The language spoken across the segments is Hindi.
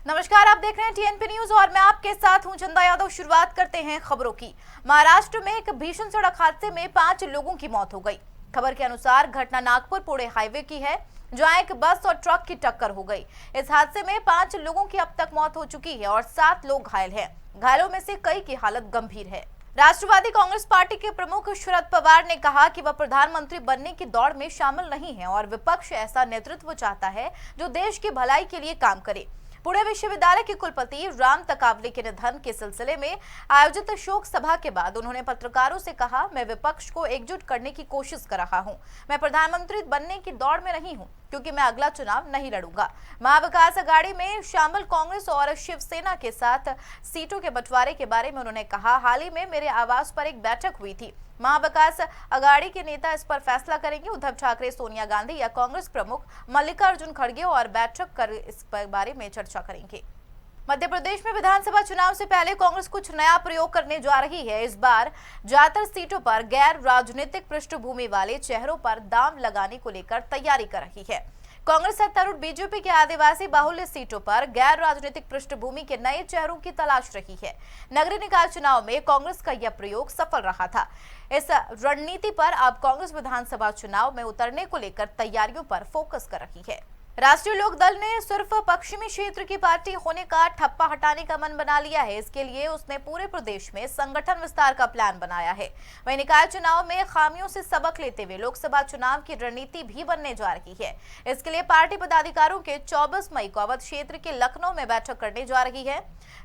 नमस्कार, आप देख रहे हैं टीएनपी न्यूज और मैं आपके साथ हूं चंदा यादव। शुरुआत करते हैं खबरों की। महाराष्ट्र में एक भीषण सड़क हादसे में 5 लोगों की मौत हो गई। खबर के अनुसार घटना नागपुर पुणे हाईवे की है, जहां एक बस और ट्रक की टक्कर हो गई। इस हादसे में 5 लोगों की अब तक मौत हो चुकी है और 7 लोग घायल हैं। घायलों में से कई की हालत गंभीर है। राष्ट्रवादी कांग्रेस पार्टी के प्रमुख शरद पवार ने कहा कि वह प्रधानमंत्री बनने की दौड़ में शामिल नहीं है और विपक्ष ऐसा नेतृत्व चाहता है जो देश की भलाई के लिए काम करे। पुणे विश्वविद्यालय के कुलपति राम तकावले के निधन के सिलसिले में आयोजित शोक सभा के बाद उन्होंने पत्रकारों से कहा, मैं विपक्ष को एकजुट करने की कोशिश कर रहा हूं। मैं प्रधानमंत्री बनने की दौड़ में नहीं हूं क्योंकि मैं अगला चुनाव नहीं लड़ूंगा। महाविकास अघाड़ी में शामिल कांग्रेस और शिवसेना के साथ सीटों के बंटवारे के बारे में उन्होंने कहा, हाल ही में मेरे आवास पर एक बैठक हुई थी। महाविकास अघाड़ी के नेता इस पर फैसला करेंगे। उद्धव ठाकरे, सोनिया गांधी या कांग्रेस प्रमुख मल्लिकार्जुन खड़गे और बैठक कर इस बारे में चर्चा करेंगे। मध्य प्रदेश में विधानसभा चुनाव से पहले कांग्रेस कुछ नया प्रयोग करने जा रही है। इस बार ज्यादातर सीटों पर गैर राजनीतिक पृष्ठभूमि वाले चेहरों पर दांव लगाने को लेकर तैयारी कर रही है। कांग्रेस सत्तारूढ़ बीजेपी के आदिवासी बाहुल्य सीटों पर गैर राजनीतिक पृष्ठभूमि के नए चेहरों की तलाश रही है। नगरीय निकाय चुनाव में कांग्रेस का यह प्रयोग सफल रहा था। इस रणनीति पर अब कांग्रेस विधानसभा चुनाव में उतरने को लेकर तैयारियों पर फोकस कर रही है। राष्ट्रीय लोक दल ने सिर्फ पश्चिमी क्षेत्र की पार्टी होने का ठप्पा हटाने का मन बना लिया है। इसके लिए उसने पूरे प्रदेश में संगठन विस्तार का प्लान बनाया है। वहीं निकाय चुनाव में खामियों से सबक लेते हुए लोकसभा चुनाव की रणनीति भी बनने जा रही है। इसके लिए पार्टी पदाधिकारियों के 24 मई को अवध क्षेत्र के लखनऊ में बैठक करने जा रही है।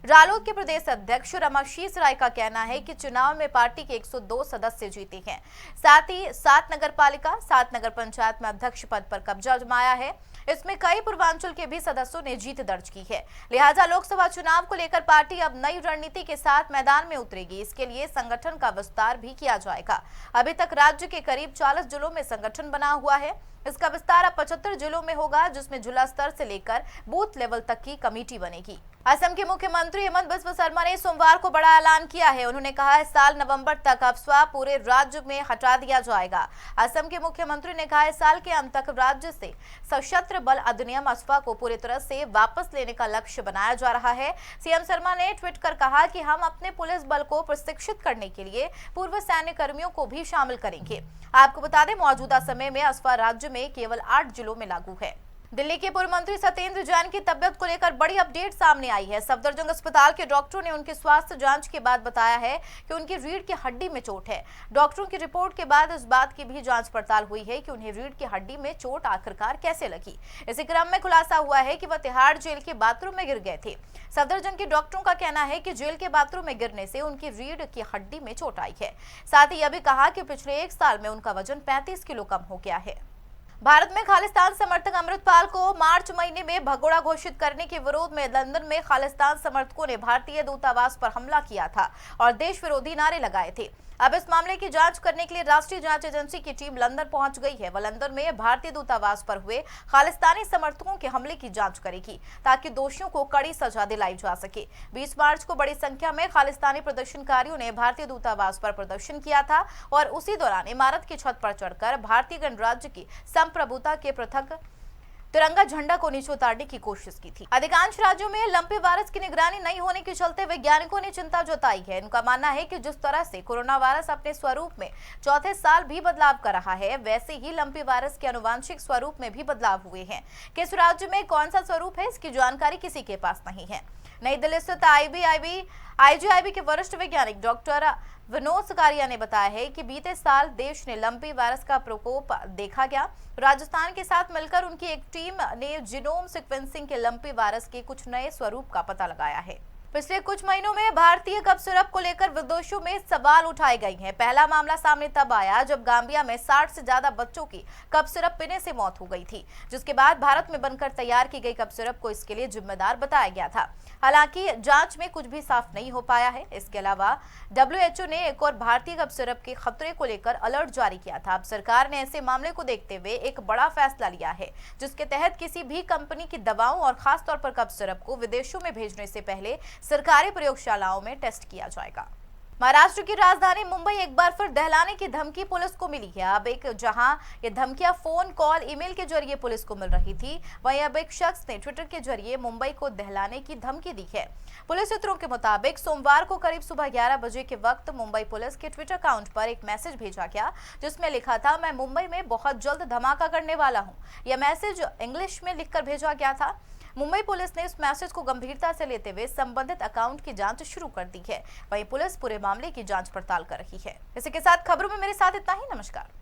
रालोद के प्रदेश अध्यक्ष रमाशीष राय का कहना है कि चुनाव में पार्टी के 102 सदस्य जीते हैं। साथ ही 7 नगर पालिका, 7 नगर पंचायत में अध्यक्ष पद पर कब्जा जमाया है। इसमें कई पूर्वांचल के भी सदस्यों ने जीत दर्ज की है। लिहाजा लोकसभा चुनाव को लेकर पार्टी अब नई रणनीति के साथ मैदान में उतरेगी। इसके लिए संगठन का विस्तार भी किया जाएगा। अभी तक राज्य के करीब 40 जिलों में संगठन बना हुआ है। इसका विस्तार अब 75 जिलों में होगा, जिसमें जिला स्तर से लेकर बूथ लेवल तक की कमेटी बनेगी। असम के मुख्यमंत्री हेमंत बिस्वा शर्मा ने सोमवार को बड़ा ऐलान किया है। उन्होंने कहा, इस साल नवंबर तक अफस्पा पूरे राज्य में हटा दिया जाएगा। असम के मुख्यमंत्री ने कहा, इस साल के अंत तक राज्य से सशस्त्र बल अधिनियम अफस्पा को पूरी तरह से वापस लेने का लक्ष्य बनाया जा रहा है। सीएम शर्मा ने ट्वीट कर कहा कि हम अपने पुलिस बल को प्रशिक्षित करने के लिए पूर्व सैन्य कर्मियों को भी शामिल करेंगे। आपको बता दें, मौजूदा समय में अफस्पा राज्य में केवल 8 जिलों में लागू है। दिल्ली के पूर्व मंत्री सत्येंद्र जैन की तबियत को लेकर बड़ी अपडेट सामने आई है। सफदरजंग अस्पताल के डॉक्टरों ने उनकी स्वास्थ्य जांच के बाद बताया है कि उनकी रीढ़ की हड्डी में चोट है। डॉक्टरों की रिपोर्ट के बाद इस बात की भी जांच पड़ताल हुई है कि उन्हें रीढ़ की हड्डी में चोट आखिरकार कैसे लगी। इसी क्रम में खुलासा हुआ है कि वह तिहाड़ जेल के बाथरूम में गिर गए थे। सफदरजंग के डॉक्टरों का कहना है कि जेल के बाथरूम में गिरने से उनकी रीढ़ की हड्डी में चोट आई है। साथ ही यह भी कहा कि पिछले 1 साल में उनका वजन 35 किलो कम हो गया है। भारत में खालिस्तान समर्थक अमृतपाल को मार्च महीने में भगोड़ा घोषित करने के विरोध में लंदन में खालिस्तान समर्थकों ने भारतीय दूतावास पर हमला किया था और देश विरोधी नारे लगाए थे। अब इस मामले की जांच करने के लिए राष्ट्रीय जांच एजेंसी की टीम लंदन पहुंच गई है। वह लंदन में भारतीय दूतावास पर हुए खालिस्तानी समर्थकों के हमले की जांच करेगी ताकि दोषियों को कड़ी सजा दिलाई जा सके। 20 मार्च को बड़ी संख्या में खालिस्तानी प्रदर्शनकारियों ने भारतीय दूतावास पर प्रदर्शन किया था और उसी दौरान इमारत की छत पर चढ़कर भारतीय गणराज्य की संप्रभुता के पृथक तिरंगा झंडा को नीचे उतारने की कोशिश की थी। अधिकांश राज्यों में लंपी वायरस की निगरानी नहीं होने के चलते वैज्ञानिकों ने चिंता जताई है। उनका मानना है कि जिस तरह से कोरोना वायरस अपने स्वरूप में चौथे साल भी बदलाव कर रहा है, वैसे ही लंपी वायरस के अनुवांशिक स्वरूप में भी बदलाव हुए हैं। किस राज्य में कौन सा स्वरूप है, इसकी जानकारी किसी के पास नहीं है। नई दिल्ली स्थित आईजीआईबी के वरिष्ठ वैज्ञानिक डॉक्टर विनोद सकारिया ने बताया है कि बीते साल देश ने लंपी वायरस का प्रकोप देखा गया। राजस्थान के साथ मिलकर उनकी एक टीम ने जीनोम सीक्वेंसिंग के लंपी वायरस के कुछ नए स्वरूप का पता लगाया है। पिछले कुछ महीनों में भारतीय कफ सिरप को लेकर विदेशों में सवाल उठाए गए हैं। पहला मामला सामने तब आया जब गाम्बिया में 60 से ज्यादा बच्चों की कफ सिरप पीने से मौत हो गई थी, जिसके बाद भारत में बनकर तैयार की गई कफ सिरप को इसके लिए जिम्मेदार बताया गया था। हालांकि जांच में कुछ भी साफ नहीं हो पाया है। इसके अलावा WHO ने एक और भारतीय कफ सिरप के खतरे को लेकर अलर्ट जारी किया था। अब सरकार ने ऐसे मामले को देखते हुए एक बड़ा फैसला लिया है, जिसके तहत किसी भी कंपनी की दवाओं और खासतौर पर कफ सिरप को विदेशों में भेजने से पहले सरकारी प्रयोगशालाओं में टेस्ट किया जाएगा। महाराष्ट्र की राजधानी मुंबई एक बार फिर दहलाने की धमकी पुलिस को मिली है। अब एक जहां ये धमकियां फोन कॉल ईमेल के जरिए पुलिस को मिल रही थी, वहीं अब एक शख्स ने ट्विटर के जरिए मुंबई को दहलाने की धमकी दी है। पुलिस सूत्रों के मुताबिक सोमवार को करीब सुबह 11 बजे के वक्त मुंबई पुलिस के ट्विटर अकाउंट पर एक मैसेज भेजा गया, जिसमें लिखा था, मैं मुंबई में बहुत जल्द धमाका करने वाला हूँ। यह मैसेज इंग्लिश में लिखकर भेजा गया था। मुंबई पुलिस ने इस मैसेज को गंभीरता से लेते हुए संबंधित अकाउंट की जांच शुरू कर दी है। वहीं पुलिस पूरे मामले की जांच पड़ताल कर रही है। इसी के साथ खबरों में मेरे साथ इतना ही। नमस्कार।